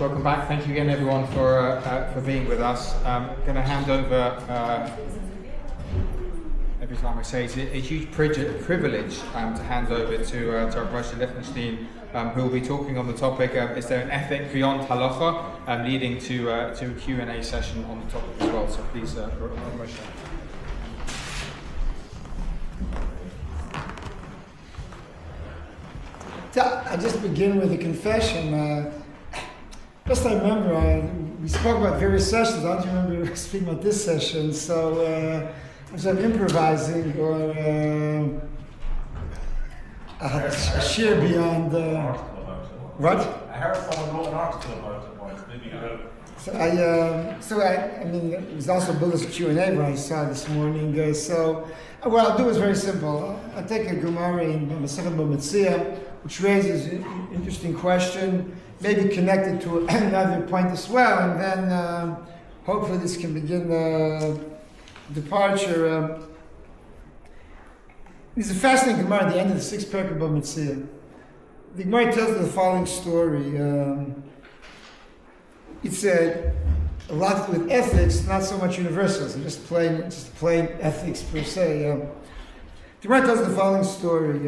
Welcome back. Thank you again, everyone, for being with us. I'm going to hand over. Every time I say it's a huge privilege to hand over to Rav Mosheh Lichtenstein, who will be talking on the topic: is there an ethic beyond Halacha, leading to a Q&A session on the topic as well. So please, Rav Mosheh. I'll just begin with a confession. Best I remember, we spoke about various sessions. I don't remember speaking about this session, so as I'm improvising or a sheer beyond. What? I heard someone wrote an article about it once. Maybe you heard it. So I mean, it was also Billy's Q&A where I saw this morning. What I'll do is very simple. I'll take a Gemara in Masechet B'Metzia, which raises an interesting question, maybe connected to another point as well, and then hopefully this can begin the departure. There's a fascinating Gemara at the end of the sixth parak of B'Metzia. The Gemara tells the following story. It said a lot to do with ethics, not so much universalism, just plain ethics per se. The Gemara tells the following story.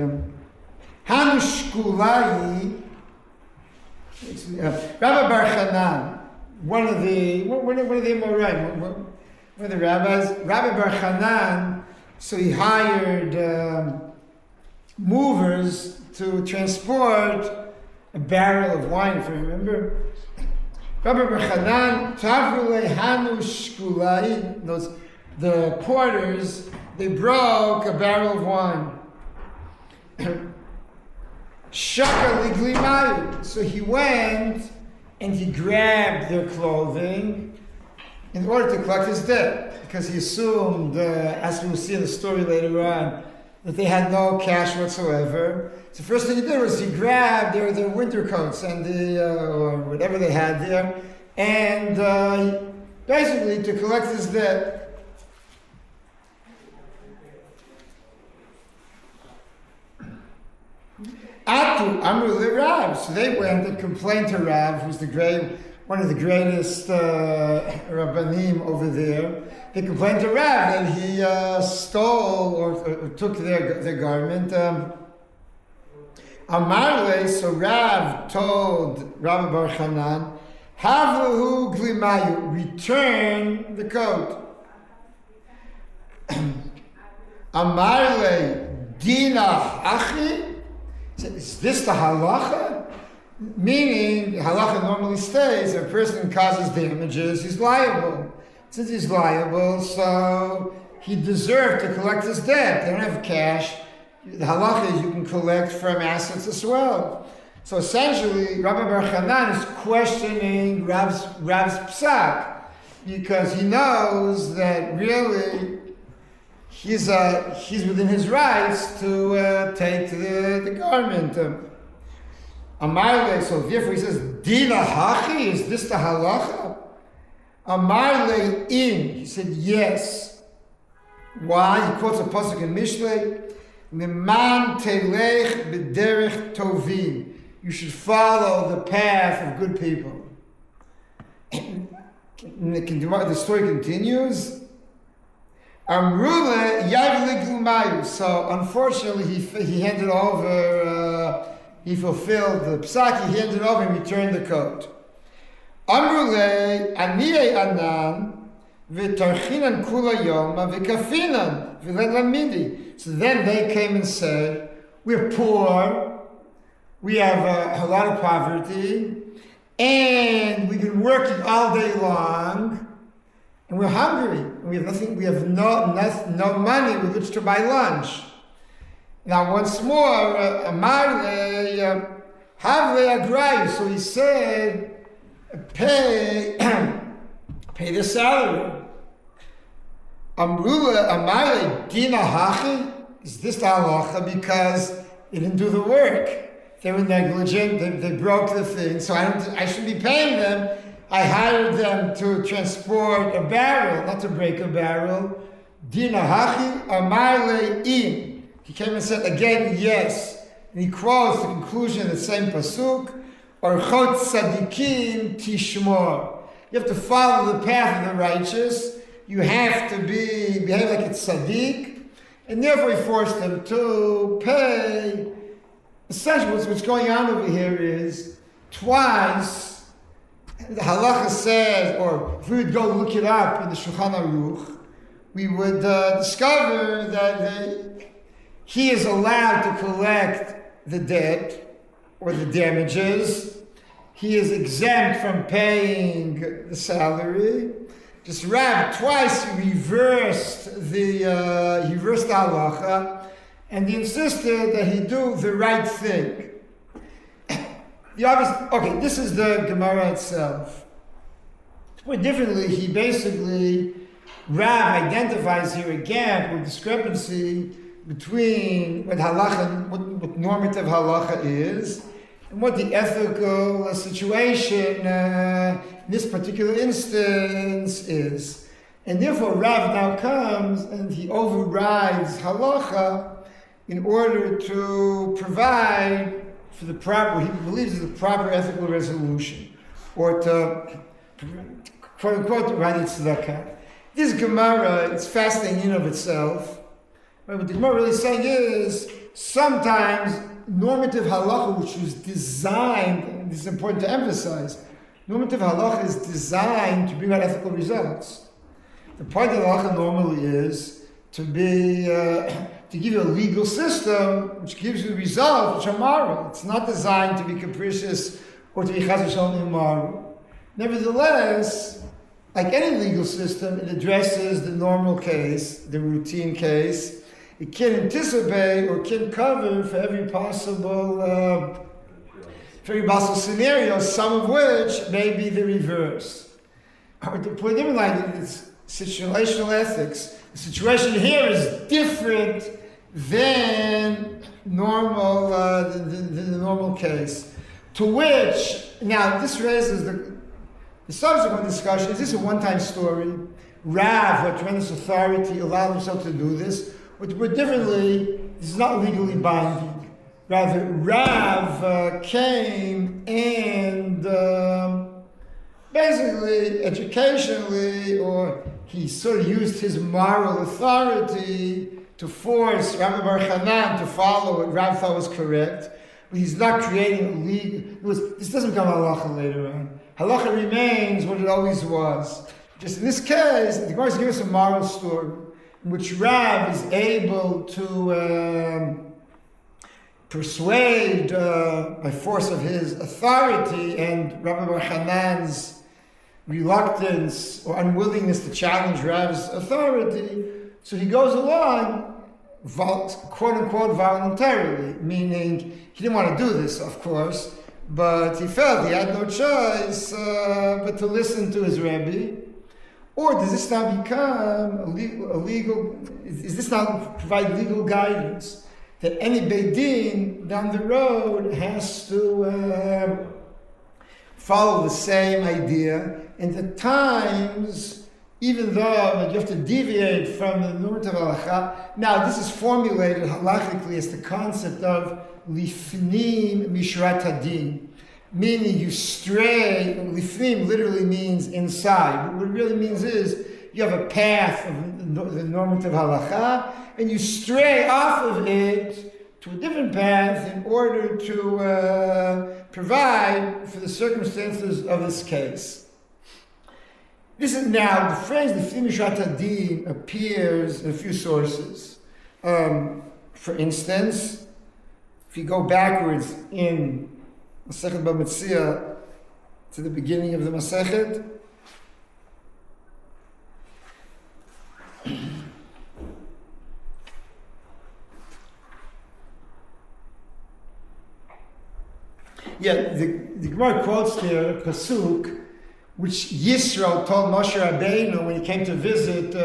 Hanu Shkulai, Rabbi Bar Chanan, one of the Amoraim, one of the rabbis, Rabbi Bar Chanan, so he hired movers to transport a barrel of wine, if you remember. Rabbi Bar Chanan, Tavrule Hanu Shkulai, the porters, they broke a barrel of wine. Shaka Liglimayu. So he went and he grabbed their clothing in order to collect his debt, because he assumed, as we will see in the story later on, that they had no cash whatsoever. So the first thing he did was he grabbed their winter coats and or whatever they had there, and basically to collect his debt. Atu Amru Rav. So they went and complained to Rav, who's one of the greatest Rabbanim over there. They complained to Rav that he stole or took their garment. Amarle, so Rav told Rabbi Bar Chanan, Havlahu Glimayu, return the coat. Amarle Dina Achi. Is this the halacha? Meaning, halacha normally states a person causes damages, he's liable. Since he's liable, so he deserved to collect his debt. They don't have cash. The halacha is you can collect from assets as well. So essentially, Rabbi Bar Chanan is questioning Rav's psak, because he knows that really he's within his rights to take the garment. Amarle, so therefore he says, Dina Hachi, is this the halacha? Amarle in, he said yes. Why? He quotes a pasuk in Mishlei, Miman telech b'derech tovim. You should follow the path of good people. The story continues. Amrule yavlik lumayu. So unfortunately, he handed over. He fulfilled the psak. He handed over and returned the coat. Amrule aniyei anan v'tarchinan kula yoma v'kafinan v'lelamidi. So then they came and said, "We're poor. We have a lot of poverty, and we've been working all day long." And we're hungry, and we have nothing. We have no money with which to buy lunch. Now, once more, Amarle Havle Agrai. So he said, "Pay the salary." Amrule Amarle Dina Hachi. Is this the halacha? Because they didn't do the work. They were negligent. They broke the thing. So I shouldn't be paying them. I hired them to transport a barrel, not to break a barrel. Dina Hachi Amarle in. He came and said again, yes. And he quotes the conclusion of the same pasuk. Orchot tzadikim tishmor. You have to follow the path of the righteous. You have to behave like a tzaddik, and therefore he forced them to pay. Essentially, what's going on over here is twice the halacha says, or if we would go look it up in the Shulchan Aruch, we would discover that he is allowed to collect the debt or the damages. He is exempt from paying the salary. Just Rav twice reversed the halacha, and he insisted that he do the right thing. This is the Gemara itself. To put it differently, he basically, Rav identifies here a gap or discrepancy between what halacha, what normative halacha is, and what the ethical situation in this particular instance is. And therefore Rav now comes and he overrides halacha in order to provide for the proper, he believes is the proper ethical resolution, or to, quote unquote, provide it tzedakah. This Gemara, it's fascinating in of itself. Right? What the Gemara really saying is, sometimes normative halacha, which was designed, and this is important to emphasize, normative halacha is designed to bring out ethical results. The point of halacha normally is to be, to give you a legal system which gives you results which are moral. It's not designed to be capricious or to be chas v'shalom immoral. Nevertheless, like any legal system, it addresses the normal case, the routine case. It can anticipate or can cover for every possible scenario, some of which may be the reverse. Or to put it different language, it's situational ethics. The situation here is different than normal, the normal case. To which, now this raises the subsequent discussion, is this a one-time story? Rav, with tremendous authority, allowed himself to do this? Or to put it differently, this is not legally binding. Rather, Rav came and basically, educationally, or he sort of used his moral authority to force Rabbi Bar Hanan to follow what Rav thought was correct. But he's not creating a legal. This doesn't become halacha later on. Halacha remains what it always was. Just in this case, the Gemara is giving us a moral story in which Rav is able to persuade by force of his authority and Rabbi Bar Hanan's reluctance or unwillingness to challenge Rav's authority. So he goes along, quote unquote, voluntarily, meaning he didn't want to do this, of course, but he felt he had no choice but to listen to his Rebbe. Or does this now become a legal, is this now provide legal guidance that any Beit Din down the road has to follow the same idea? And at times, even though you have to deviate from the normative halacha, now this is formulated halachically as the concept of lifnim mishrat hadin, meaning you stray. Lifnim literally means inside. What it really means is you have a path of the normative halacha, and you stray off of it to a different path in order to provide for the circumstances of this case. This is now, the phrase Lifnim Mishrat Hadin appears in a few sources. For instance, if you go backwards in Masechet B'Metzia to the beginning of the Masechet, the Gemara quotes there a pasuk which Yisro told Moshe Rabbeinu when he came to visit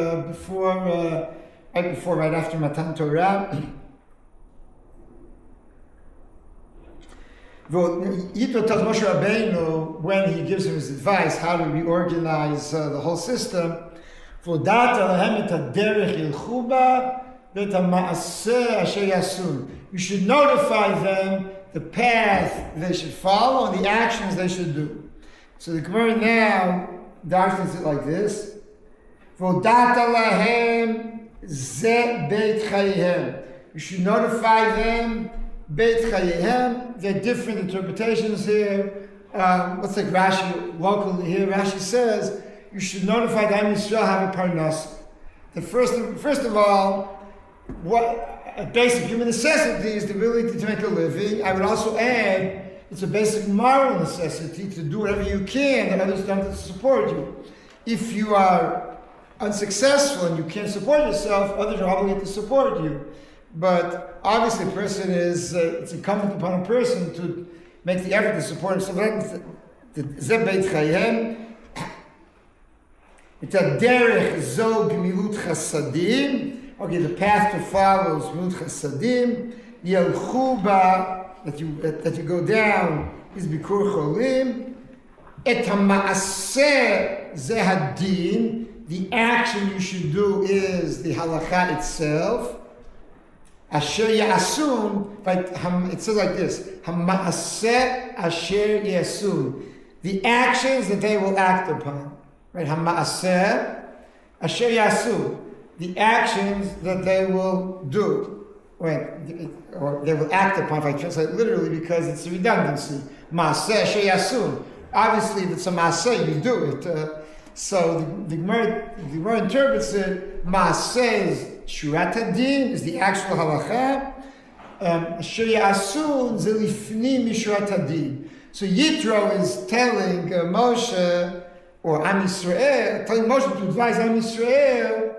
right after Matan Torah. Yitro tells Moshe Rabbeinu when he gives him his advice how to reorganize the whole system. You should notify them the path they should follow and the actions they should do. So the Gemara now darshans it like this. Vodata lahem ze beit chayehem. You should notify them beit chayehem. There are different interpretations here. Let's take Rashi locally here. Rashi says you should notify them Yisrael have a parnas. The first of all, what a basic human necessity is the ability to make a living. I would also add it's a basic moral necessity to do whatever you can that others don't support you. If you are unsuccessful and you can't support yourself, others are obligated to support you. But obviously a person is, it's incumbent upon a person to make the effort to support himself. It's a derech zo gemilut chasadim. Okay, the path to follow is gemilut chasadim. Yelchu ba, that you go down, is bikur cholim. Et ha'maaseh ze hadin. The action you should do is the halacha itself. Asher yasun, it says like this: Ha'maaseh asher yasun. The actions that they will act upon. Right? Ha'maaseh asher yasun. The actions that they will do. Right? Or they will act upon, if I translate literally, because it's a redundancy. Maaseh asher yasun. Obviously, if it's a maaseh, you do it. So the Gemara interprets it. Maaseh is shurat hadin, is the actual halacha. Asher yasun ze lifnim mishurat hadin. So Yitro is telling Moshe or Am Yisrael, telling Moshe to advise Am Yisrael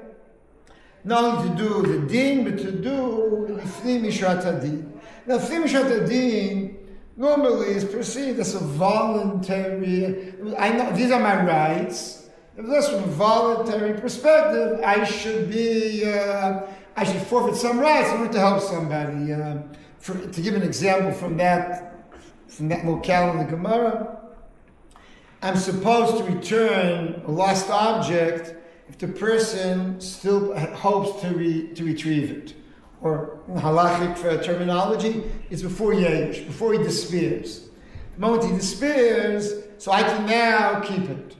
not only to do the din, but to do lifnim mishurat hadin. Now, lifnim mishurat hadin normally is perceived as a voluntary. I know these are my rights. Nevertheless, from a voluntary perspective, I should forfeit some rights in order to help somebody. To give an example from that locale in the Gemara, I'm supposed to return a lost object if the person still hopes to retrieve it. Or in halachic terminology, it's before Yesh, before he despairs. The moment he despairs, so I can now keep it.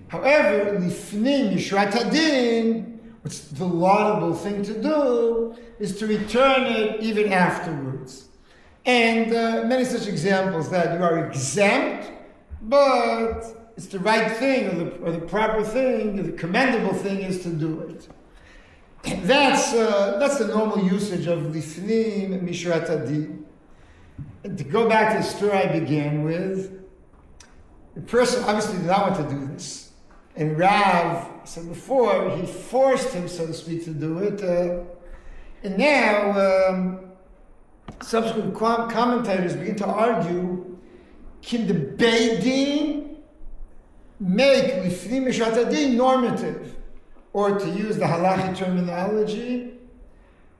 However, lifnim yishrat hadin, what's the laudable thing to do, is to return it even afterwards. And many such examples that you are exempt, but it's the right thing, or the proper thing, or the commendable thing is to do it. And that's the normal usage of lifnim mishrat hadin. And to go back to the story I began with, the person obviously did not want to do this. And Rav said before, he forced him, so to speak, to do it. And now, subsequent commentators begin to argue, can the Beit Din make lifnim mishurat hadin normative? Or to use the halachic terminology,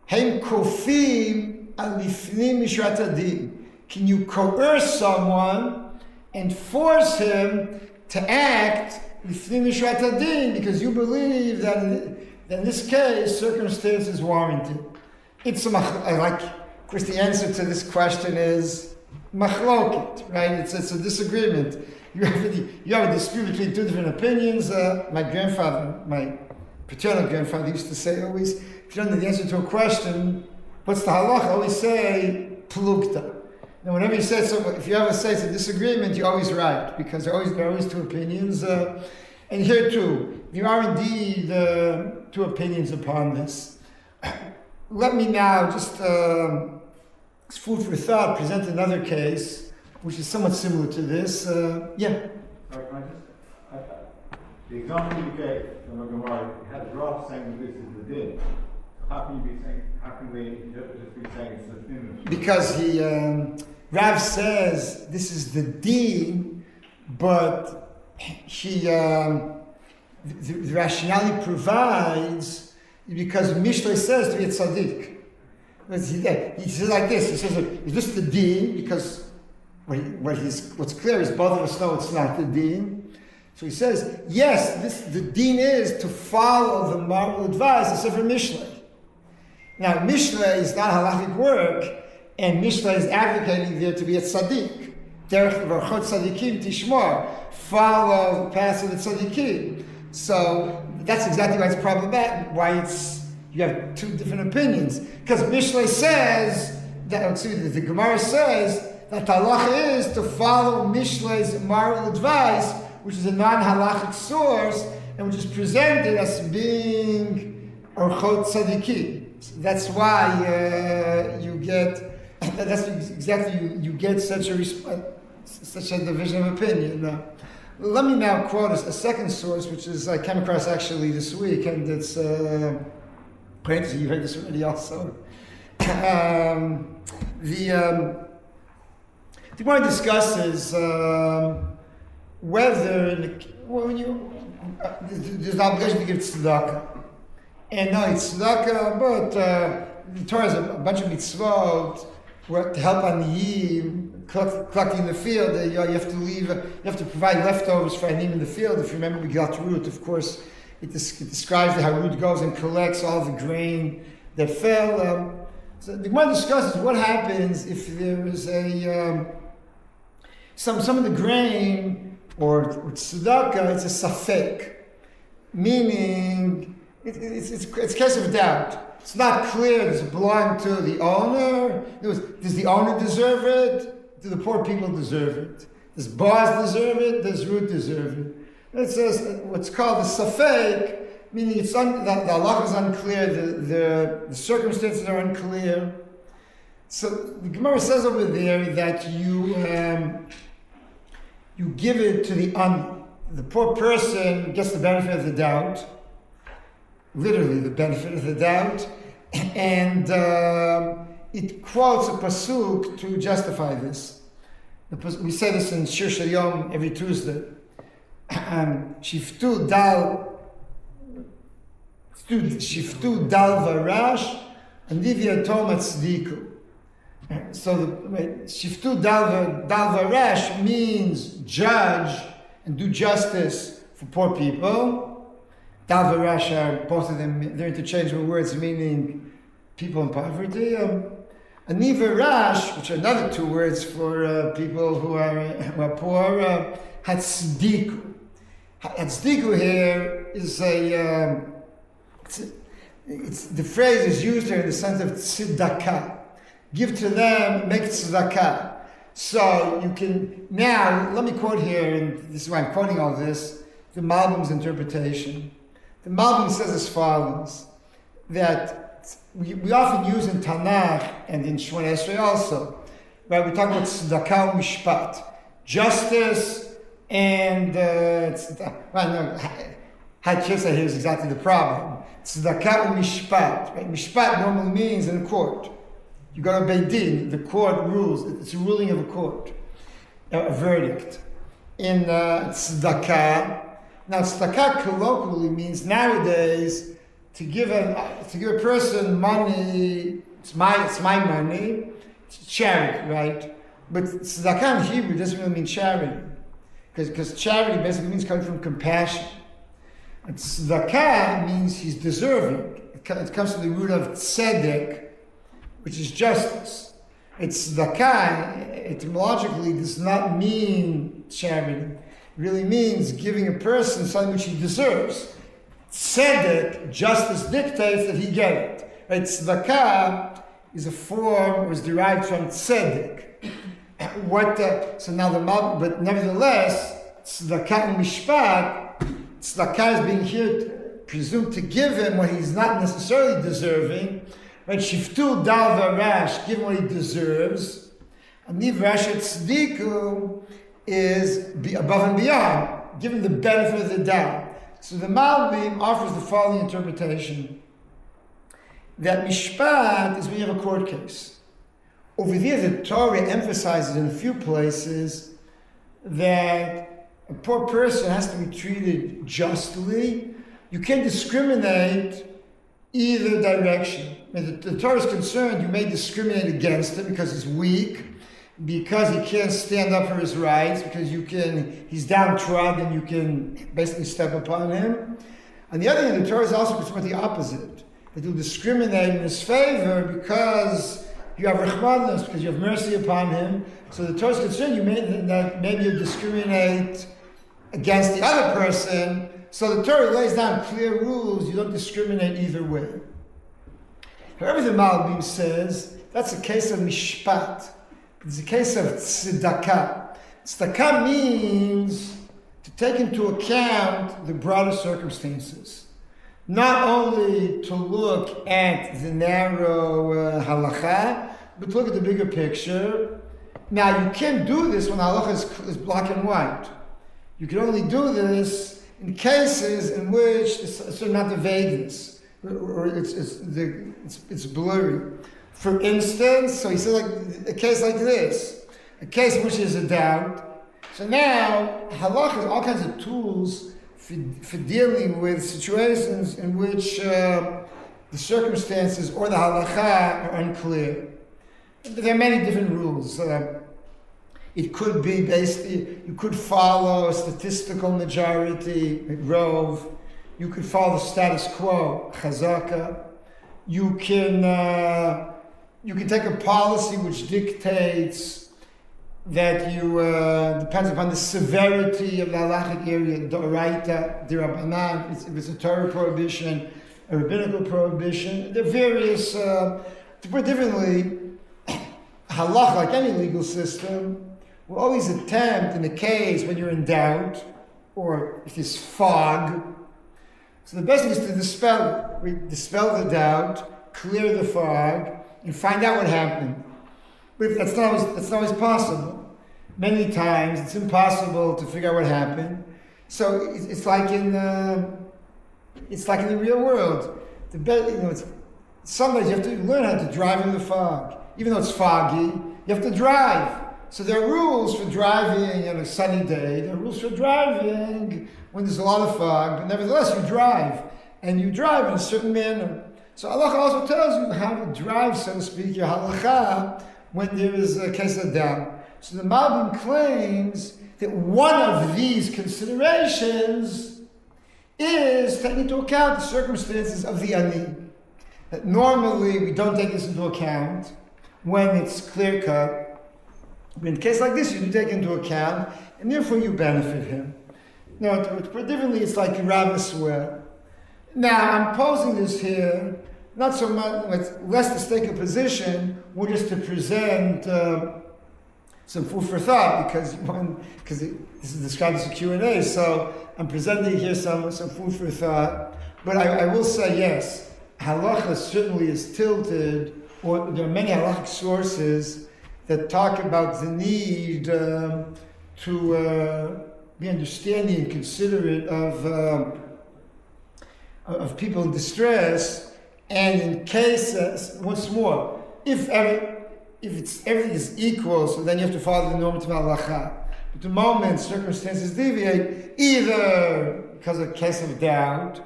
Hem kofim al lifnim mishurat hadin. Can you coerce someone and force him to act lifnim mishurat hadin because you believe that in this case circumstances warranted? Of course, the answer to this question is machloket, right? It's a disagreement. You have a dispute between two different opinions. My paternal grandfather used to say always, if you don't know the answer to a question, what's the halacha? Always say plugta. Now, whenever you say so, if you ever say it's a disagreement, you're always right, because there are always two opinions. And here too, there are indeed two opinions upon this. Let me now just, as food for thought, present another case, which is somewhat similar to this. Yeah? The example you gave from the Gemara had a draft saying that this is the din. How can we just be saying it's the din? Because Rav says this is the din, but the rationale provides because Mishlei says to be a tzaddik. He says like this. He says, "Is this the din?" Because what's clear is both of us know it's not the din. So he says, yes, the din is to follow the moral advice of Sefer Mishlei. Now, Mishlei is not halachic work, And Mishlei is advocating there to be a tzaddik. Derech v'archot tzaddikim tishmor. Follow the path of the tzaddikim. So that's exactly why it's problematic, why you have two different opinions. Because Mishlei says, the Gemara says, that halacha is to follow Mishlei's moral advice, which is a non-halachic source, and which is presented as being orchot tzaddikim. So that's why you get such a division of opinion. Let me now quote a second source, which is I came across actually this week, and it's you heard this already also. The Gemara discusses whether there's an obligation to give tzedakah. And no, it's tzedakah, but the Torah has a bunch of mitzvot to help on the yim, collecting the field. You have to provide leftovers for anim in the field. If you remember, we got Ruth, of course, it describes how Ruth goes and collects all the grain that fell. So the Gemara discusses what happens if there is some of the grain or tzedakah, it's a safek, meaning it's a case of doubt. It's not clear, does it belong to the owner? Does the owner deserve it? Do the poor people deserve it? Does Boaz deserve it? Does Ruth deserve it? It says what's called the safek, meaning the halacha is unclear, the circumstances are unclear. So the Gemara says over there that you give it to the poor person gets the benefit of the doubt, literally the benefit of the doubt, and it quotes a pasuk to justify this. We say this in Shir Shayom every Tuesday. Shiftu dal varash and divya tom tzdiku. So shiftu dal varash means judge and do justice for poor people. Dal varash are both of them, they're interchangeable words meaning people in poverty. Ani varash, which are another two words for people who are poor, hatzdiku. Hatzdiku here is it's the phrase is used here in the sense of tzedakah. Give to them, make tzedakah. So you can, now, let me quote here, and this is why I'm quoting all this, the Malbim's interpretation. The Malbim says as follows, that we often use in Tanakh and in Shemona Esrei also, right? We talk about tzedakah and mishpat, justice and Hatkesa here is exactly the problem. Tzedakah and mishpat, right? Mishpat normally means in a court. You go to Beit Din, the court rules, it's a ruling of a court, a verdict. In tzedakah, now tzedakah colloquially means nowadays to give a person money, it's my money, it's charity, right? But tzedakah in Hebrew doesn't really mean charity, because charity basically means coming from compassion. And tzedakah means he's deserving. It comes from the root of tzedek, which is justice. It's tzedakah, etymologically, does not mean charity. It really means giving a person something which he deserves. Tzedek, justice dictates that he get it. Right? Tzedakah is a form, was derived from tzedek. So now but nevertheless, tzedakah and mishpat, tzedakah is being here presumed to give him what he's not necessarily deserving. Right, shiftu dal varash, give him what he deserves. And nivrash tzdiku is above and beyond, give him the benefit of the doubt. So the Malbim offers the following interpretation: that mishpat is when you have a court case. Over there, the Torah emphasizes in a few places that a poor person has to be treated justly. You can't discriminate either direction. When the Torah is concerned, you may discriminate against him because he's weak, because he can't stand up for his rights, because he's downtrodden, you can basically step upon him. On the other hand, the Torah is also concerned with the opposite, that you'll discriminate in his favor because you have rechmanos because you have mercy upon him. So the Torah is concerned that maybe you discriminate against the other person. So the Torah lays down clear rules. You don't discriminate either way. However, the Malbim says that's a case of mishpat. It's a case of tzedakah. Tzedakah means to take into account the broader circumstances. Not only to look at the narrow halacha, but to look at the bigger picture. Now, you can't do this when halacha is black and white. You can only do this in cases in which it's a certain amount of vagueness, or it's blurry. For instance, so he says like a case like this, a case in which there's a doubt. So now, halacha has all kinds of tools for dealing with situations in which the circumstances or the halacha are unclear. There are many different rules. It could be basically, you could follow a statistical majority, rov. You could follow the status quo, chazaka. You can take a policy which dictates that you depends upon the severity of the halachic area, d'oraita, d'rabbanan, if it's a Torah prohibition, a rabbinical prohibition. There are various, to put it differently, halacha, like any legal system, will always attempt in a case when you're in doubt, or if there's fog. So the best thing is to dispel it. We dispel the doubt, clear the fog, and find out what happened. But that's not always possible. Many times it's impossible to figure out what happened. So it's like in the real world. Sometimes you have to learn how to drive in the fog. Even though it's foggy, you have to drive. So there are rules for driving on a sunny day. There are rules for driving when there's a lot of fog. But nevertheless, you drive. And you drive in a certain manner. So halacha also tells you how to drive, so to speak, your halacha when there is a case of doubt. So the Malbim claims that one of these considerations is taking into account the circumstances of the ani. That normally we don't take this into account when it's clear cut. But in a case like this, you do take into account, and therefore you benefit him. Now, to put differently, it's like Rav swear. Now, I'm posing this here, not so much, less to take a position, more just to present some food for thought, because this is described as a Q&A, so I'm presenting here some food for thought. But I will say, yes, halacha certainly is tilted, or there are many halachic sources that talk about the need to be understanding and considerate of people in distress, and in cases, once more, if everything is equal, so then you have to follow the normative halacha. But the moment circumstances deviate, either because of a case of doubt,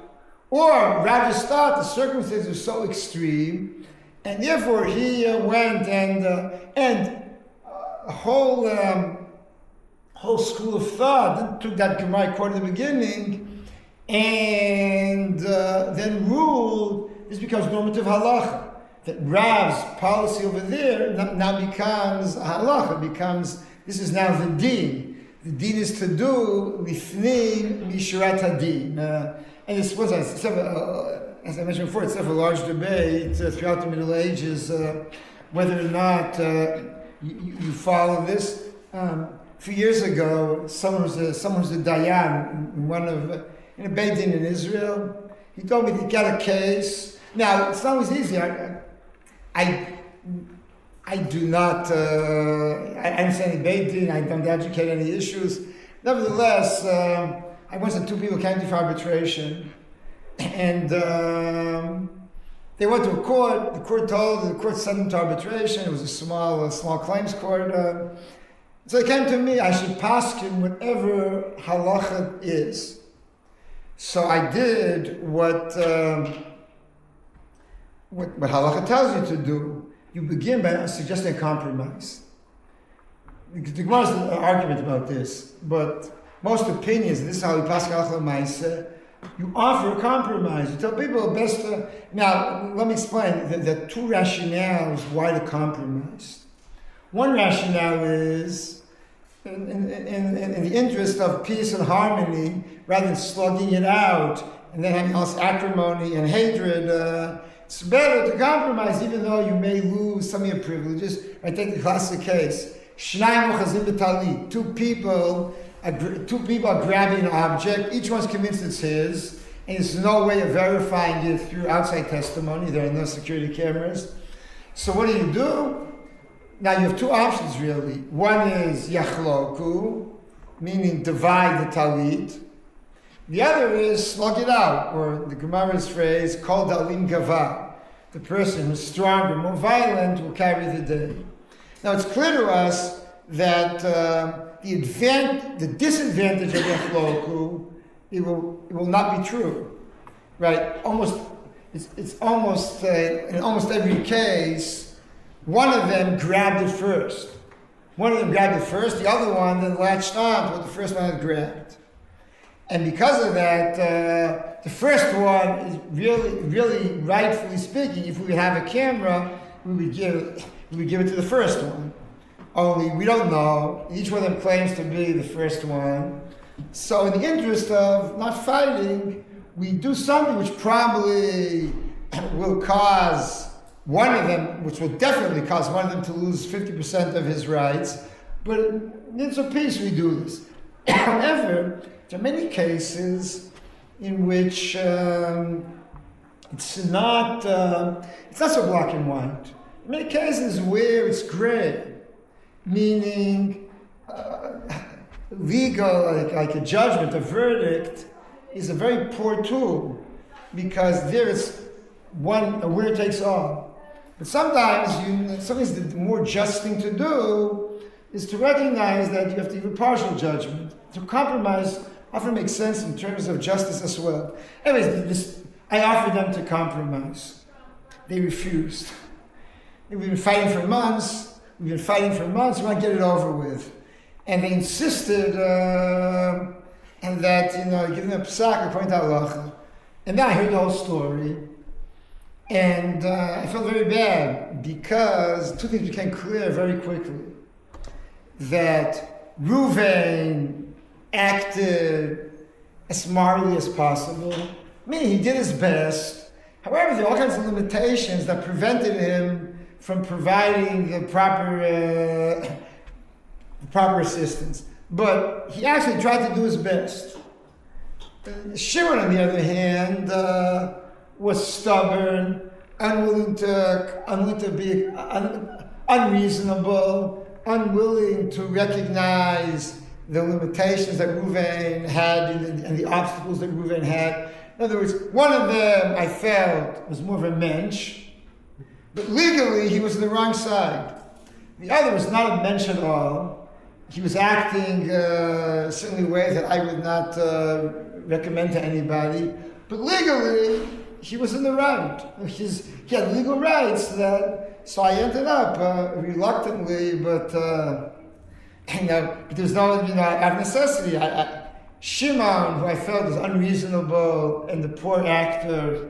or rather start the circumstances are so extreme, and therefore he went and a whole school of thought took that Gemara quote at the beginning, and then ruled this becomes normative halacha. That Rav's policy over there now becomes halacha. This is now the din. The din is to do lifnim mishurat hadin. And it's as I mentioned before, it's a large debate throughout the Middle Ages whether or not you follow this. A few years ago, someone was a dayan in a Beit Din in Israel. He told me he got a case. Now it's not always easy. I do not. I understand any Beit Din. I don't educate any issues. Nevertheless, I once had two people came to for arbitration, and they went to a court. The court sent them to arbitration. It was a small claims court. So they came to me. I should paskin whatever halacha is. So I did what halacha tells you to do. You begin by suggesting a compromise. The Gemara has an argument about this, but most opinions, this is how we pass halacha ma'aseh, You offer a compromise. You tell people best to... Now, let me explain. The two rationales why to compromise. One rationale is, in the interest of peace and harmony, rather than slugging it out and then having all this acrimony and hatred, it's better to compromise even though you may lose some of your privileges. I take the classic case. Two people are grabbing an object, each one's convinced it's his, and there's no way of verifying it through outside testimony. There are no security cameras. So what do? Now you have two options really. One is yachloku, meaning divide the talit. The other is slug it out, or the Gemara's phrase, kol dalim gava. The person who's stronger, more violent, will carry the day. Now it's clear to us that the disadvantage of yachloku, it will not be true, right? It's almost in almost every case, one of them grabbed it first. The other one then latched on to what the first one had grabbed. And because of that, the first one is really, rightfully speaking, if we would have a camera, we would give it to the first one. Only we don't know. Each one of them claims to be the first one. So in the interest of not fighting, we do something which probably will cause one of them, which will definitely cause one of them to lose 50% of his rights. But in a peace we do this. However, there are many cases in which it's not so black and white. In many cases where it's gray, meaning legal, like a judgment, a verdict, is a very poor tool because there is a winner takes all. But sometimes the more just thing to do is to recognize that you have to give a partial judgment. To compromise often makes sense in terms of justice as well. Anyways, I offered them to compromise. They refused. We've been fighting for months. We want to get it over with. And they insisted and that, give them a psak according to halacha. And then I heard the whole story. And I felt very bad because two things became clear very quickly. That Reuven acted as smartly as possible. Meaning he did his best. However, there are all kinds of limitations that prevented him from providing the proper assistance. But he actually tried to do his best. Shimon, on the other hand, was stubborn, unwilling to be unreasonable, unwilling to recognize the limitations that Reuven had and the obstacles that Reuven had. In other words, one of them I felt was more of a mensch, but legally he was on the wrong side. The other was not a mensch at all. He was acting certainly ways that I would not recommend to anybody, but legally he was in the right. He had legal rights so I ended up reluctantly, but there's no out of necessity. Shimon, who I felt was unreasonable, and the poor actor,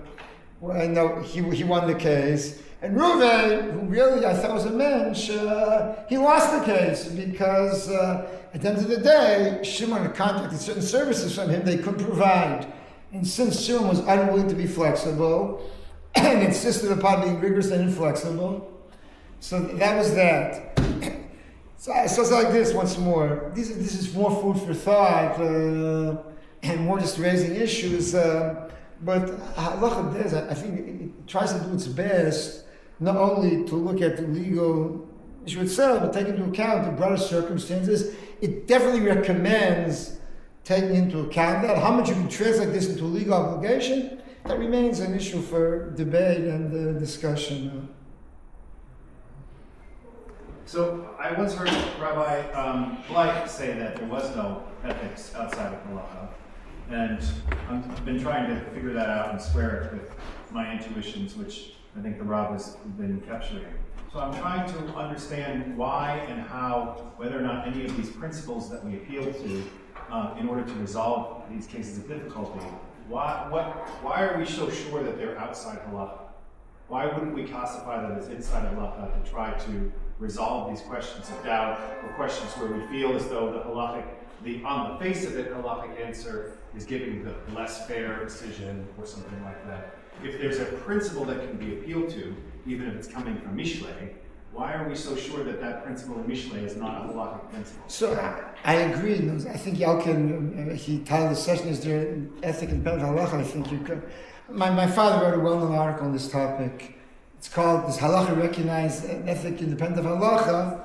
I know he won the case. And Reuven, who really I thought was a mensch, he lost the case because at the end of the day, Shimon had contracted certain services from him they couldn't provide. And since Shimon was unwilling to be flexible and insisted upon being rigorous and inflexible, so that was that. So it's like this once more. This is more food for thought and more just raising issues. But Halacha, I think it tries to do its best not only to look at the legal issue itself, but take into account the broader circumstances. It definitely recommends taking into account that. How much you can translate this into a legal obligation, that remains an issue for debate and discussion. So I once heard Rabbi Blake say that there was no ethics outside of halacha, and I've been trying to figure that out and square it with my intuitions, which I think the Rav has been capturing. So I'm trying to understand why and how, whether or not any of these principles that we appeal to in order to resolve these cases of difficulty Why are we so sure that they're outside halacha? Why wouldn't we classify them as inside halacha to try to resolve these questions of doubt or questions where we feel as though on the face of it, halachic answer is giving the less fair decision or something like that? If there's a principle that can be appealed to, even if it's coming from Mishlei, why are we so sure that that principle in Mishlei is not a halachic principle? So I agree. I think Yalkin, he titled the session, is there ethic and benefit halacha? I think you could. My father wrote a well-known article on this topic. It's called, "Does halacha recognize an ethic independent of halacha?"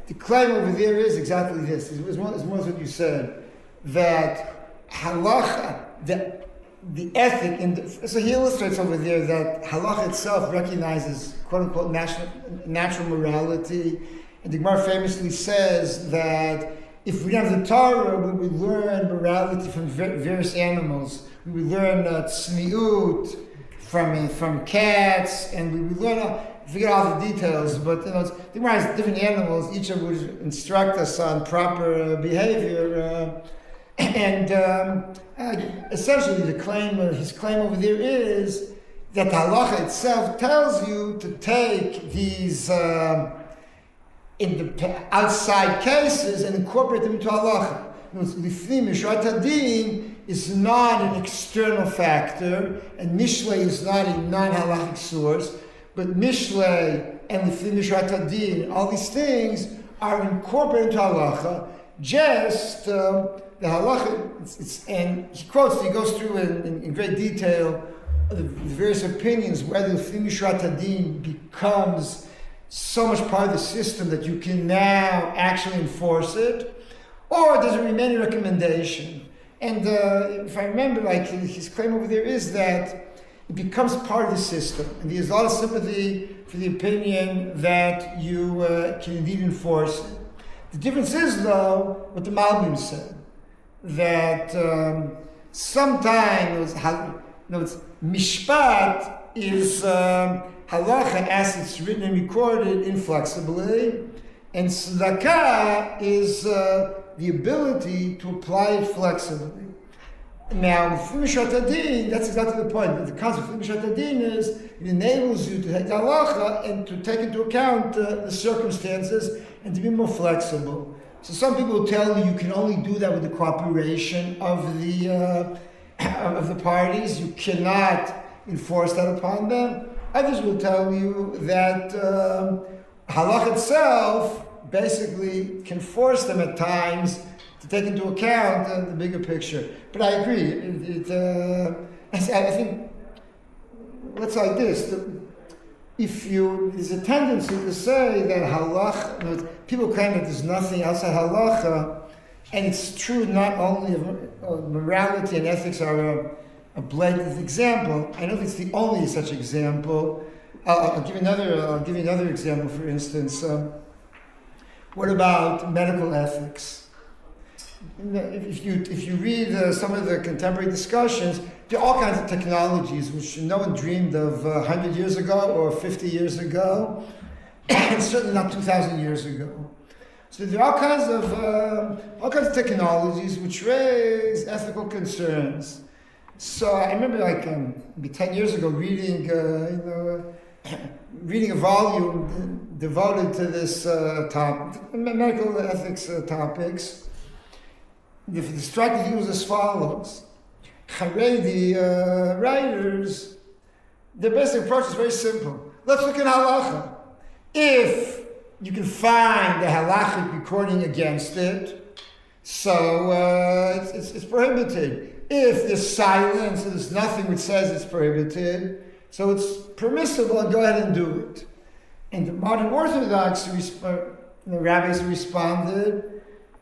The claim over there is exactly this. It's more what you said, that halacha, the ethic, so he illustrates over there that halacha itself recognizes quote-unquote natural morality. And the Gemara famously says that if we have the Torah, we would learn morality from various animals. We would learn tzniut from cats, and we would learn, forget all the details, but the Gemara has different animals, each of which instruct us on proper behavior. Essentially, his claim over there is that the halacha itself tells you to take these outside cases and incorporate them into halacha. Lifnim Mishat Hadin is not an external factor, and Mishlei is not a non-halachic source, but Mishlei and Lifnim Mishat Hadin, all these things are incorporated into halacha. Just the halacha, and he goes through in great detail the various opinions whether the Mishat Hadin becomes so much part of the system that you can now actually enforce it, or does it remain a recommendation? And if I remember, his claim over there is that it becomes part of the system, and there's a lot of sympathy for the opinion that you can indeed enforce it. The difference is, though, what the Malbim said, that sometimes mishpat is halacha as it's written and recorded inflexibly, and tzedakah is the ability to apply it flexibly. Now, Mishat Hadin, that's exactly the point. The concept of Mishat Hadin is it enables you to take the halacha and to take into account the circumstances and to be more flexible. So some people will tell you can only do that with the cooperation of the parties. You cannot enforce that upon them. Others will tell you that halacha itself basically can force them at times to take into account the bigger picture. But I agree. I think, let's like this. There's a tendency to say that halacha, people claim that there's nothing outside halacha, and it's true not only of morality and ethics are a blatant example. I don't think it's the only such example. I'll give you another example. For instance, what about medical ethics? If you read some of the contemporary discussions, there are all kinds of technologies which no one dreamed of 100 years ago or 50 years ago, and certainly not 2,000 years ago. So there are all kinds of technologies which raise ethical concerns. So I remember, maybe 10 years ago, reading a volume devoted to this topic, medical ethics topics. The striking view was as follows: Haredi writers, their basic approach is very simple. Let's look at halacha. If you can find the halachic recording against it, so it's prohibited. If there's silence, there's nothing which says it's prohibited, so it's permissible, and go ahead and do it. And the modern Orthodox rabbis responded,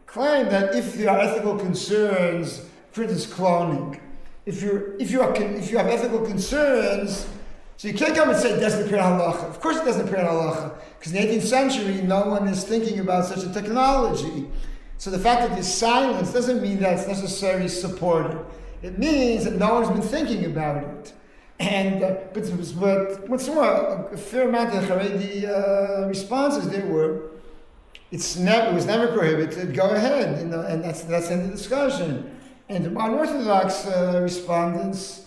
claim that if there are ethical concerns, for instance, cloning, if you have ethical concerns, so you can't come and say it doesn't appear in halacha. Of course it doesn't appear in halacha, because in the 18th century no one is thinking about such a technology. So the fact that there's silence doesn't mean that it's necessarily supported. It means that no one's been thinking about it. And but what's more, a fair amount of Haredi responses there were, it was never prohibited. Go ahead, and that's the end of the discussion. And the unorthodox respondents,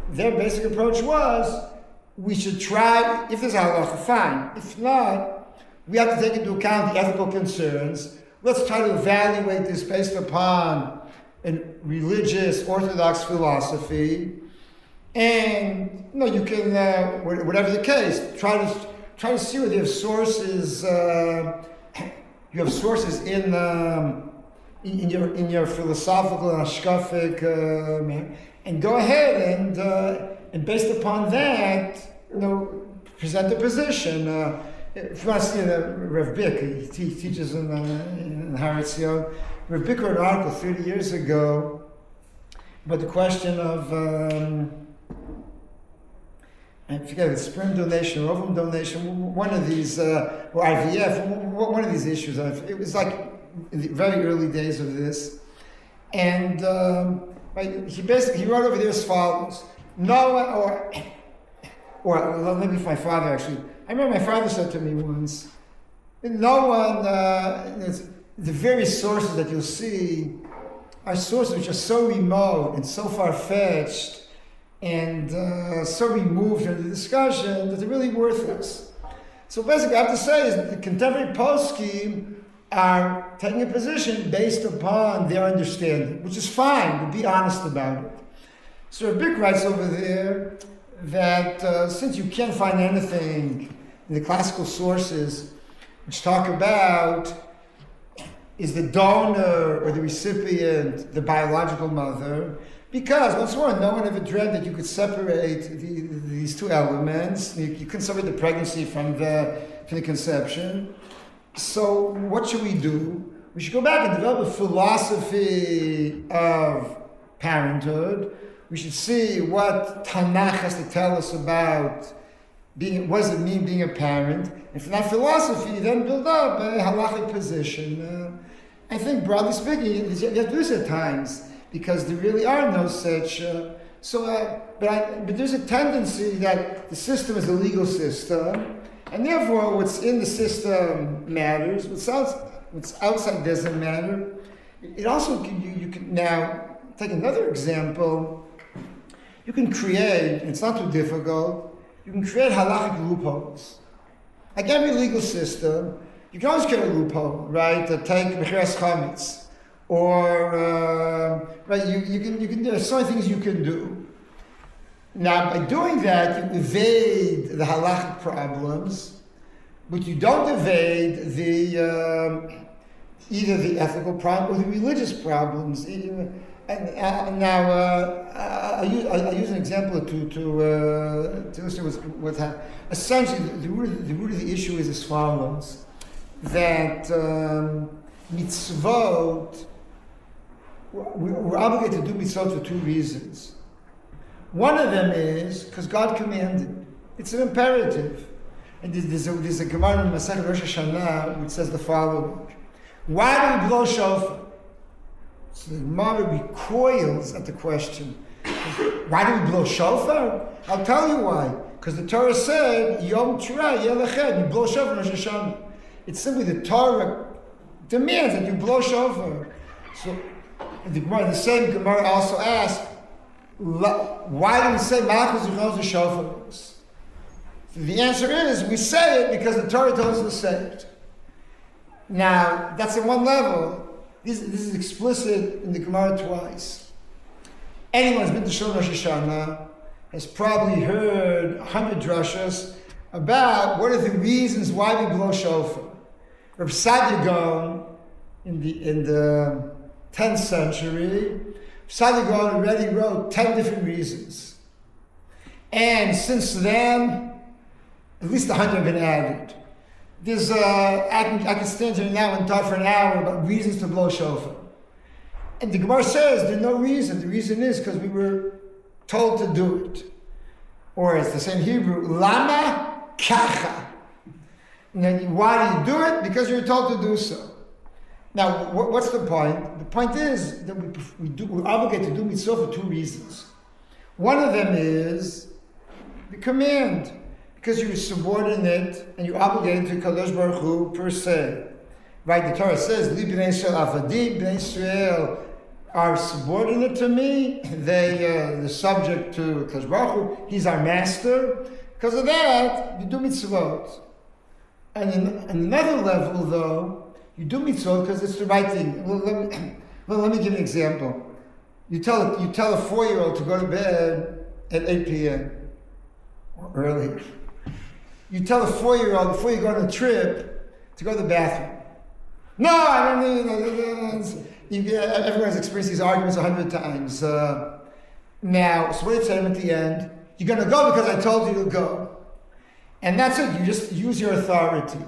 their basic approach was, we should try, if there's a halacha, fine. If not, we have to take into account the ethical concerns. Let's try to evaluate this based upon a religious orthodox philosophy. And you can, whatever the case, try to see whether you have sources. You have sources in your philosophical and hashkafic, and go ahead and based upon that, present a position. If you want to see Rav Bick, he teaches in Haratzio. Rav Bick wrote an article 30 years ago about the question of I forget, it's sperm donation, or ovum donation, one of these, or IVF, one of these issues. It was like in the very early days of this. And he wrote over there as follows. Noah, or maybe my father actually. I remember my father said to me once, no one, the various sources that you'll see are sources which are so remote and so far-fetched and so removed from the discussion that they're really worthless. So basically, I have to say is that the contemporary poskim are taking a position based upon their understanding, which is fine, to be honest about it. So Bick writes over there that since you can't find anything in the classical sources which talk about is the donor or the recipient the biological mother, because, once more, no one ever dreamt that you could separate these two elements. You couldn't separate the pregnancy from the conception. So what should we do? We should go back and develop a philosophy of parenthood. We should see what Tanakh has to tell us about what does it mean being a parent. And from that philosophy, then build up a halachic position. I think, broadly speaking, you have to do this at times, because there really are no such. But there's a tendency that the system is a legal system, and therefore what's in the system matters. What's outside doesn't matter. It also you can now take another example. You can create. It's not too difficult. You can create halachic loopholes. Like every legal system, you can always create a loophole, right? To take mechiras chametz. Or you can there are so many things you can do. Now by doing that, you evade the halachic problems, but you don't evade the either the ethical problem or the religious problems. I'll use an example to illustrate what's happening. Essentially, the root of the issue is as follows: that mitzvot. We're obligated to do mitzvot for two reasons. One of them is because God commanded. It's an imperative. And there's a Gemara in Masechet Rosh Hashanah which says the following: why do we blow shofar? So the Gemara recoils at the question. Why do we blow shofar? I'll tell you why. Because the Torah said, Yom Teruah Yelachem, you blow shofar Rosh Hashanah. It's simply the Torah demands that you blow shofar. So the same Gemara also asks, why do we say Malchus Yichos the shofars? The answer is, we say it because the Torah tells us to say it. Now, that's at one level. This is explicit in the Gemara twice. Anyone who's been to Shul Rosh Hashanah has probably heard 100 drashas about what are the reasons why we blow shofar. Rav Sadia Gaon in the 10th century, Sadia Gaon already wrote 10 different reasons. And since then, at least 100 have been added. There's I can stand here now and talk for an hour about reasons to blow shofar. And the Gemara says there's no reason. The reason is because we were told to do it. Or it's the same Hebrew, Lama Kacha. And then why do you do it? Because you're told to do so. Now, what's the point? The point is that we're obligated to do mitzvah for two reasons. One of them is the command, because you're subordinate and you're obligated to Kadosh Baruch Hu per se. Right? The Torah says, Li b'nei Yisrael avadi, b'nei Yisrael are subordinate to me. They're subject to Kadosh Baruch Hu. He's our master. Because of that, you do mitzvot. And in another level, though, you do mitzvot because it's the right thing. Let me give you an example. You tell a 4-year-old to go to bed at 8 p.m. or earlier. You tell a 4-year-old before you go on a trip to go to the bathroom. No, I don't need. Everyone's experienced these arguments 100 times. Now, so what do you tell him at the end? You're going to go because I told you to go. And that's it. You just use your authority.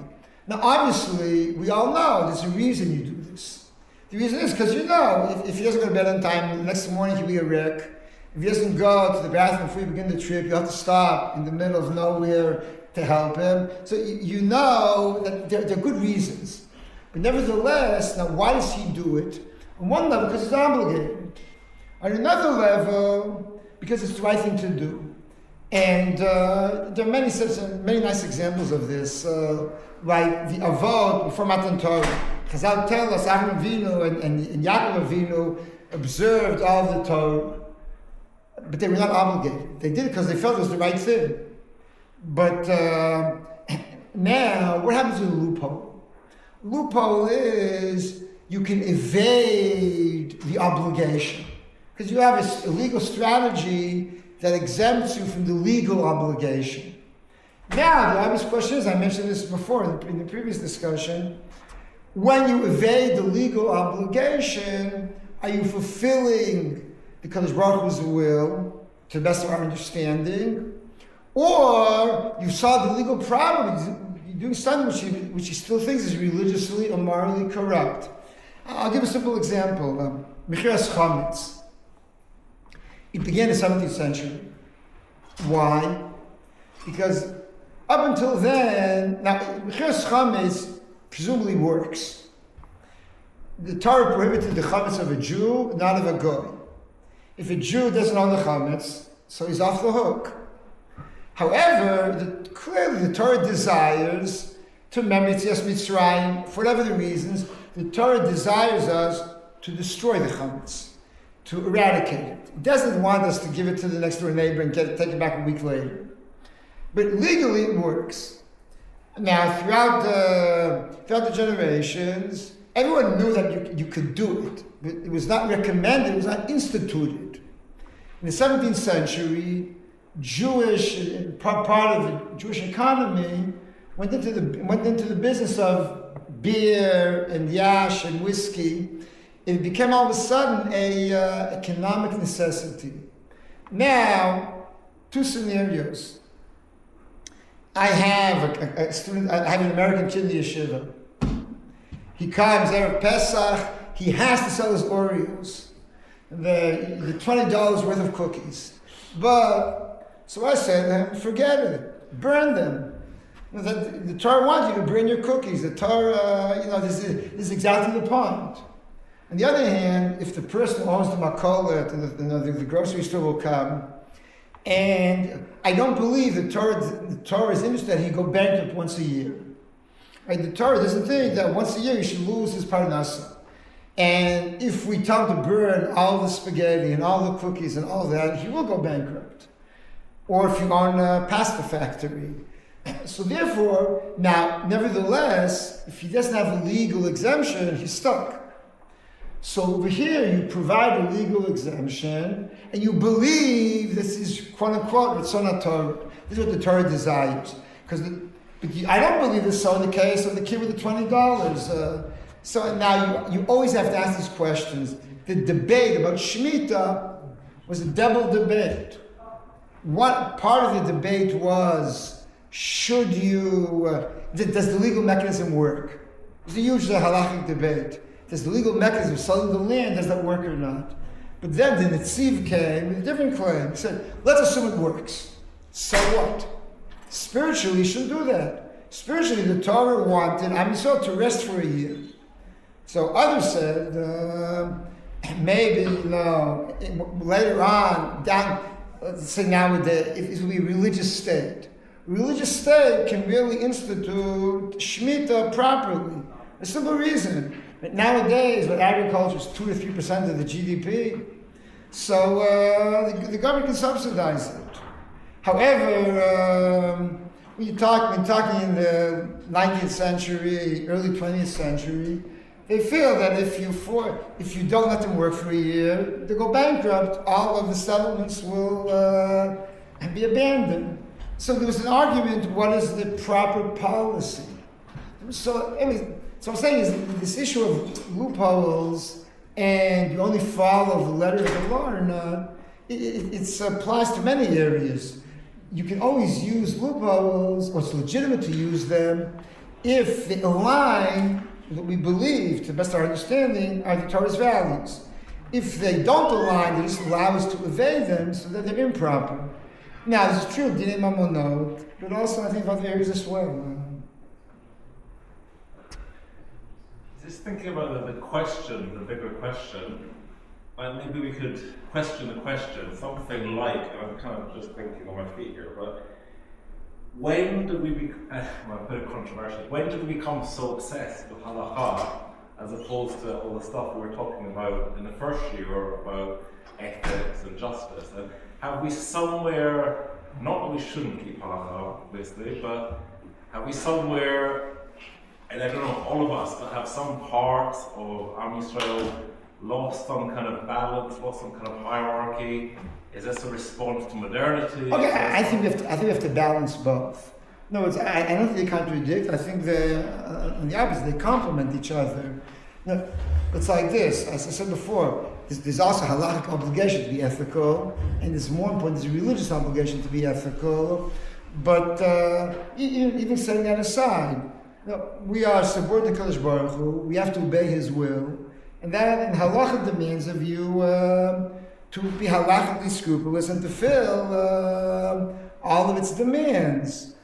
Now, obviously, we all know there's a reason you do this. The reason is because you know if he doesn't go to bed on time, the next morning he'll be a wreck. If he doesn't go to the bathroom before you begin the trip, you have to stop in the middle of nowhere to help him. So you know that there are good reasons. But nevertheless, now why does he do it? On one level, because he's obligated. On another level, because it's the right thing to do. And there are many nice examples of this, like the Avot before Matan Torah. Chazal tell us Avraham Avinu and Yaakov Avinu observed all the Torah, but they were not obligated. They did it because they felt it was the right thing. But now, what happens with a loophole? Loophole is you can evade the obligation because you have a legal strategy that exempts you from the legal obligation. Now, the obvious question is, I mentioned this before in the previous discussion, when you evade the legal obligation, are you fulfilling the Kadosh Baruch Hu's will to the best of our understanding, or you solved the legal problem, you're doing something which he still thinks is religiously or morally corrupt. I'll give a simple example. Mechiras Chametz. It began in the 17th century. Why? Because up until then, now Mechiras Chametz presumably works. The Torah prohibited the chametz of a Jew, not of a goy. If a Jew doesn't own the chametz, so he's off the hook. However, clearly the Torah desires to remember Yetzias Mitzrayim, for whatever the reasons, the Torah desires us to destroy the chametz, to eradicate it. It doesn't want us to give it to the next door neighbor and take it back a week later. But legally it works. Now, throughout the generations, everyone knew that you could do it, but it was not recommended, it was not instituted. In the 17th century, part of the Jewish economy went into the business of beer and yash and whiskey. It became all of a sudden a economic necessity. Now, two scenarios. I have a student, I have an American kid in the yeshiva. He comes there at Pesach, he has to sell his Oreos, the $20 worth of cookies. So I said to him, forget it, burn them. The Torah wants you to burn your cookies. The Torah, this is exactly the point. On the other hand, if the person who owns the makolet and the grocery store will come, and I don't believe the Torah is interested that he go bankrupt once a year. Right? The Torah doesn't think that once a year he should lose his parnasa. And if we tell him to burn all the spaghetti and all the cookies and all that, he will go bankrupt. Or if you own a pasta factory. So therefore, now, nevertheless, if he doesn't have a legal exemption, he's stuck. So over here, you provide a legal exemption, and you believe this is quote-unquote Ratzon HaTorah. This is what the Torah desires. But I don't believe this is so in the case of the kid with the $20. So now you always have to ask these questions. The debate about Shemitah was a double debate. What part of the debate was, does the legal mechanism work? It's a huge halachic debate. Does the legal mechanism of selling the land, does that work or not? But then the Netziv came with a different claim. He said, let's assume it works. So what? Spiritually, you shouldn't do that. Spiritually, the Torah wanted Am Yisrael to rest for a year. So others said, maybe, later on, let's say nowadays, it will be a religious state. A religious state can really institute Shemitah properly. A simple reason. But nowadays, when agriculture is 2 to 3% of the GDP, so the government can subsidize it. However, when talking in the 19th century, early 20th century, they feel that if you don't let them work for a year, they go bankrupt, all of the settlements will be abandoned. So there was an argument, what is the proper policy? So I'm saying is this issue of loopholes and you only follow the letter of the law or not, it applies to many areas. You can always use loopholes, or it's legitimate to use them, if they align with what we believe, to the best of our understanding, are the Torah's values. If they don't align, they just allow us to evade them, so that they're improper. Now, this is true of Dinei Mamonot, but also I think of other areas as well. Just thinking about the question, the bigger question, maybe we could question the question, something like, I'm kind of just thinking on my feet here, but when did we a bit of controversial, when did we become so obsessed with Halacha as opposed to all the stuff we were talking about in the first year about ethics and justice? And have we somewhere, not that we shouldn't keep Halacha, obviously, but have we somewhere, and I don't know, all of us, but have some parts of Am Yisrael lost some kind of balance, lost some kind of hierarchy? Is this a response to modernity? Okay, I think we have to balance both. No, I don't think they contradict. I think on the opposite, they complement each other. No, it's like this. As I said before, there's also a halachic obligation to be ethical, and it's more important, there's a religious obligation to be ethical. But even setting that aside, we are subordinate to Kadosh Baruch Hu. We have to obey His will, and halacha demands of you to be halachically scrupulous and to fill all of its demands.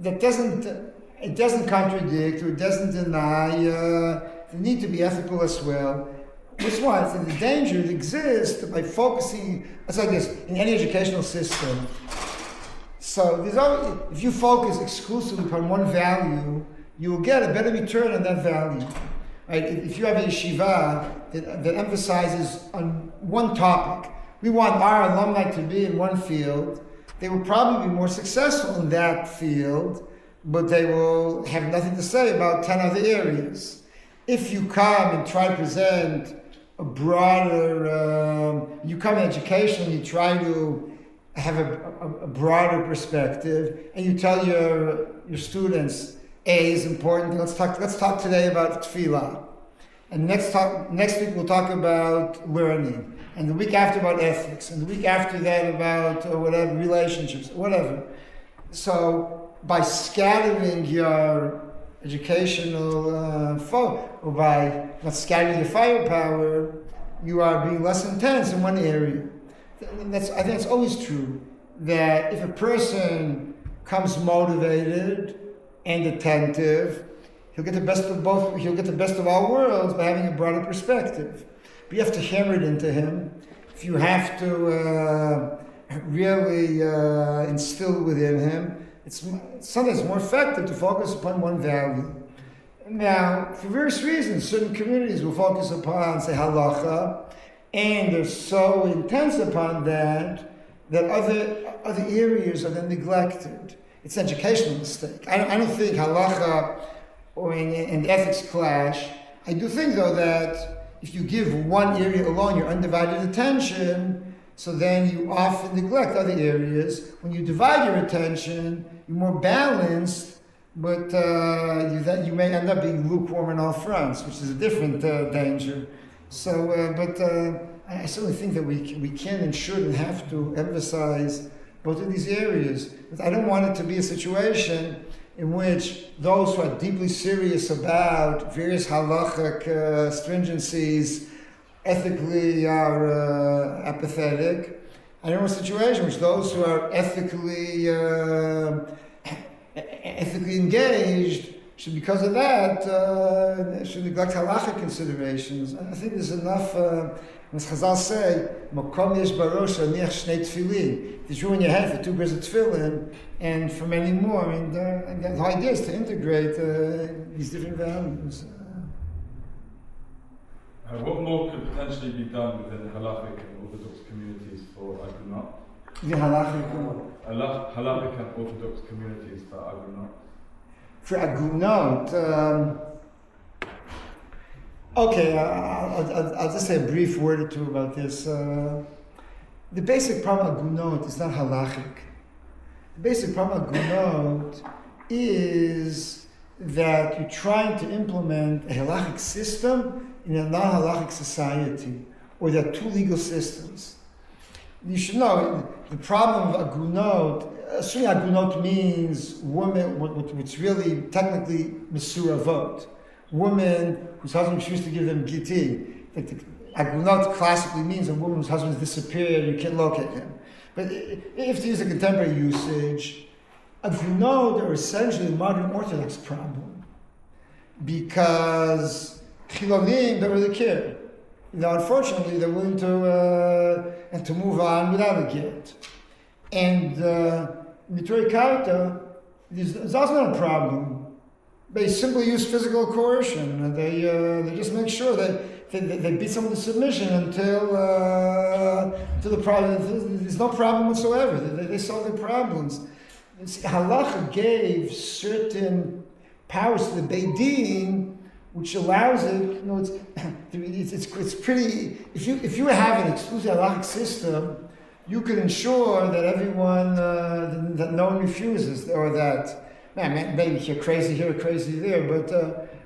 It doesn't contradict or it doesn't deny the need to be ethical as well. Which one? And the danger that exists by focusing. It's like this in any educational system. So if you focus exclusively upon one value, you will get a better return on that value. Right? If you have a yeshiva that emphasizes on one topic, we want our alumni to be in one field, they will probably be more successful in that field, but they will have nothing to say about 10 other areas. If you come and try to present a broader, you come in education, you try to have a broader perspective, and you tell your students, A is important. Let's talk today about tefillah, and next week we'll talk about learning, and the week after about ethics, and the week after that about whatever relationships, whatever. So by scattering your educational or by not scattering your firepower, you are being less intense in one area. I think it's always true that if a person comes motivated and attentive, he'll get the best of both. He'll get the best of all worlds by having a broader perspective. But you have to hammer it into him. If you have to really instill within him, it's sometimes more effective to focus upon one value. Now, for various reasons, certain communities will focus upon, say, halacha, and they're so intense upon that other areas are then neglected. It's an educational mistake. I don't think halacha and ethics clash. I do think, though, that if you give one area alone your undivided attention, so then you often neglect other areas. When you divide your attention, you're more balanced, but you may end up being lukewarm on all fronts, which is a different danger. So, I certainly think that we can and should and have to emphasize both of these areas. But I don't want it to be a situation in which those who are deeply serious about various halachic stringencies ethically are apathetic. I don't want a situation in which those who are ethically engaged should, because of that, should neglect halachic considerations. I think there's enough, as Chazal say, Mokom yesh barosh aniach shnei tefillin. There's room in your head for 2 pairs of tefillin, and for many more. And the whole idea is to integrate these different values. What more could potentially be done within halachic and Orthodox communities for agunot? The halachic. Halachic and Orthodox communities for agunot. For agunot, okay, I'll just say a brief word or two about this. The basic problem of agunot is not halachic. The basic problem of agunot is that you're trying to implement a halachic system in a non-halachic society, or there are two legal systems. You should know the problem of agunot. Assuming agunot means woman, what's really technically mesuravot, women whose husbands refuse to give them giti. Agunot classically means a woman whose husband has disappeared, you can't locate him. But if to use a contemporary usage, agunot are essentially a modern Orthodox problem, because chilonim don't really care. Unfortunately, they're willing to move on without a get. And Mitrei Karta, there's also not a problem. They simply use physical coercion, and they just make sure that they beat someone to submission until the problem. There's no problem whatsoever. They solve their problems. Halacha gave certain powers to the Beit Din, which allows it. It's pretty. If you have an exclusive halachic system, you can ensure that everyone that no one refuses, or that maybe you're crazy here, crazy there, but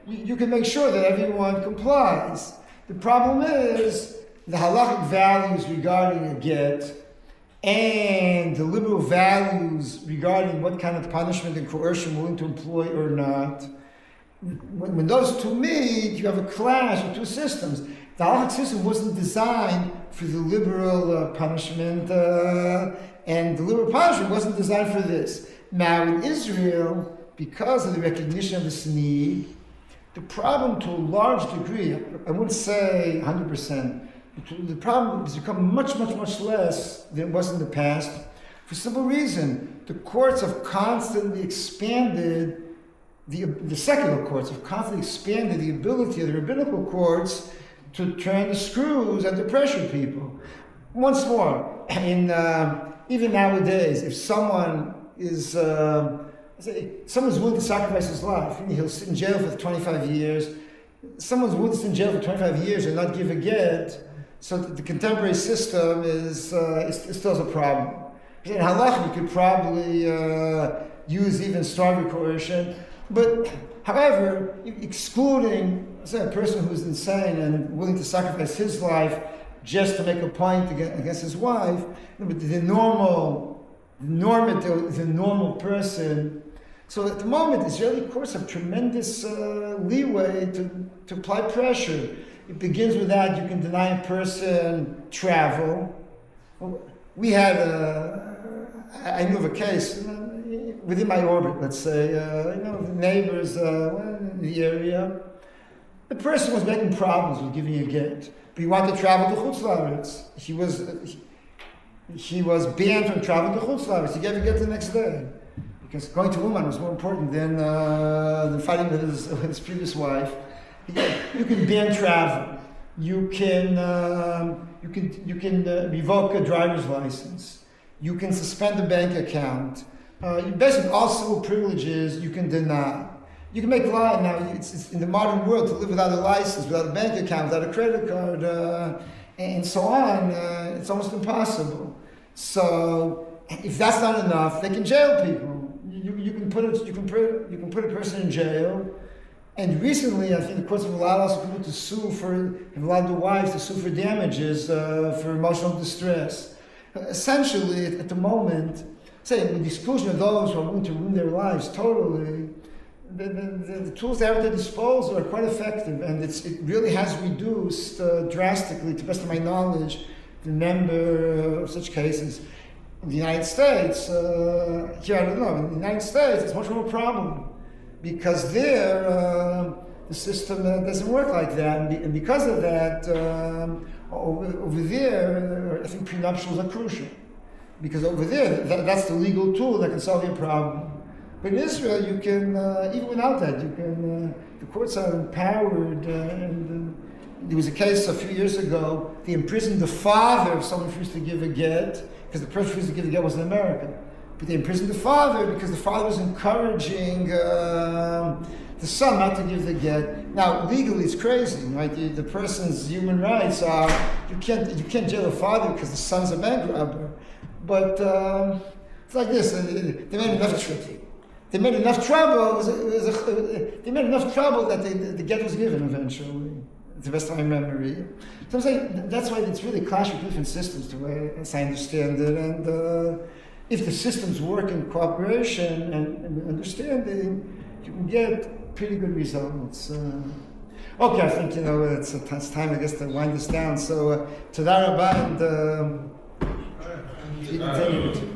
you can make sure that everyone complies. The problem is the halachic values regarding a get and the liberal values regarding what kind of punishment and coercion we're willing to employ or not. When those two meet, you have a clash of two systems. The halachic system wasn't designed for the liberal punishment, and the liberal punishment wasn't designed for this. Now in Israel, because of the recognition of this need, the problem to a large degree, I wouldn't say 100%, the problem has become much less than it was in the past, for a simple reason. The courts have constantly expanded, the secular courts have constantly expanded the ability of the rabbinical courts to turn the screws and to pressure people. Once more, even nowadays, if someone is someone's willing to sacrifice his life, he'll sit in jail for 25 years. Someone's willing to sit in jail for 25 years and not give a get, so the contemporary system is still a problem. In halacha, you could probably use even stronger coercion, but however, excluding, say, a person who's insane and willing to sacrifice his life just to make a point against his wife, but the normal person. So at the moment, Israeli courts have tremendous leeway to apply pressure. It begins with that you can deny a person travel. We had I knew of a case within my orbit, let's say, neighbors in the area. The person was making problems with giving a get, but he wanted to travel to Chutz La'aretz. He was banned from traveling to Chutz La'aretz. He gave a get the next day, because going to Uman was more important than fighting with his previous wife. You can ban travel. You can revoke a driver's license. You can suspend a bank account. Basically, all civil privileges you can deny. You can make law now. It's in the modern world to live without a license, without a bank account, without a credit card, and so on. It's almost impossible. So, if that's not enough, they can jail people. You can put a person in jail. And recently, I think the courts have allowed also people to sue have allowed the wives to sue for damages for emotional distress. Essentially, at the moment, say, with the exclusion of those who are willing to ruin their lives totally, the tools they have at their disposal are quite effective, and it really has reduced drastically, to the best of my knowledge, the number of such cases. In the United States, here I don't know, in the United States, it's much more a problem, because there, the system doesn't work like that, and because of that, over there, I think prenuptials are crucial, because over there, that's the legal tool that can solve your problem. But in Israel, you can, even without that, the courts are empowered, and There was a case a few years ago, they imprisoned the father of someone who refused to give a get, because the person who refused to give a get was an American. But they imprisoned the father because the father was encouraging the son not to give the get. Now, legally it's crazy, right? The person's human rights are, you can't jail the father because the son's a bank robber. But it's like this, they made enough tricky. They made enough trouble. They made enough trouble that the get was given eventually. It's the best of my memory. So I'm saying that's why it's really clash with different systems, the way as I understand it. And if the systems work in cooperation and understanding, you can get pretty good results. Okay, I think it's time, I guess, to wind this down. So, Todah Rabah, and continue.